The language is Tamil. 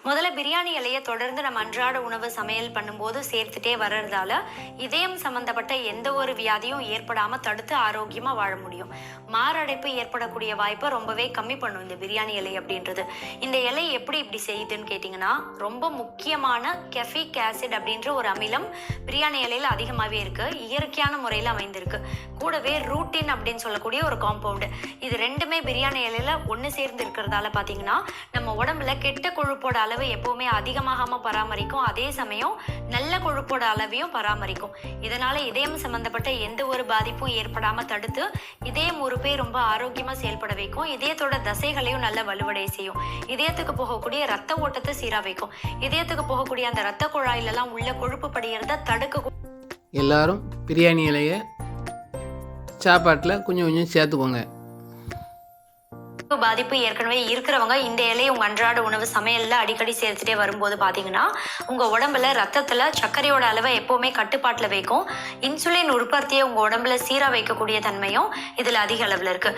முதல்ல பிரியாணி இலையை தொடர்ந்து நம்ம அன்றாட உணவு சமையல் பண்ணும்போது சேர்த்துட்டே வர்றதால இதயம் சம்பந்தப்பட்ட எந்த ஒரு வியாதியும் ஏற்படாம தடுத்து ஆரோக்கியமா வாழ முடியும். மாரடைப்பு ஏற்படக்கூடிய வாய்ப்பை ரொம்பவே கம்மி பண்ணும் இந்த பிரியாணி இலை அப்படின்றது. இந்த இலை எப்படி இப்படி செய்யுதுன்னு கேட்டிங்கன்னா, ரொம்ப முக்கியமான கெஃபிக் ஆசிட் அப்படின்ற ஒரு அமிலம் பிரியாணி இலையில அதிகமாகவே இருக்கு. இயற்கையான முறையில் அமைந்திருக்கு. கூடவே ரூட்டின் அப்படின்னு சொல்லக்கூடிய ஒரு காம்பவுண்டு, இது ரெண்டுமே பிரியாணி இலையில ஒன்று சேர்ந்து இருக்கிறதால பார்த்தீங்கன்னா நம்ம உடம்புல கெட்ட கொழுப்போட அளவு எப்பவுமே அதிகமாகாம பராமரிக்கும். அதே சமயம் நல்ல கொழுப்போட அளவையும் பராமரிக்கும். இதனால இதயம் சம்பந்தப்பட்ட எந்த ஒரு பாதிப்பும் ஏற்படாம தடுத்து இதயம் உறுப்பை ரொம்ப ஆரோக்கியமா செயல்பட வைக்கும். இதயத்தோட தசைகளையும் நல்ல வலுவடைய செய்யும். இதயத்துக்கு போகக்கூடிய ரத்த ஓட்டத்தை சீரா வைக்கும். இதயத்துக்கு போகக்கூடிய அந்த ரத்த குழாயிலெல்லாம் உள்ள கொழுப்பு படிகிறத தடுக்க. எல்லாரும் பிரியாணி இலையை சாப்பாட்டில் கொஞ்சம் கொஞ்சம் சேர்த்துக்கோங்க. பாதிப்பு ஏற்கனவே இருக்கிறவங்க இந்த இலையை உங்க அன்றாட உணவு சமையல்ல அடிக்கடி சேர்த்துட்டே வரும்போது பாத்தீங்கன்னா உங்க உடம்புல ரத்தத்துல சர்க்கரையோட அளவை எப்பவுமே கட்டுப்பாட்டுல வைக்கும். இன்சுலின் உற்பத்தியை உங்க உடம்புல சீரா வைக்கக்கூடிய தன்மையும் இதுல அதிக அளவுல இருக்கு.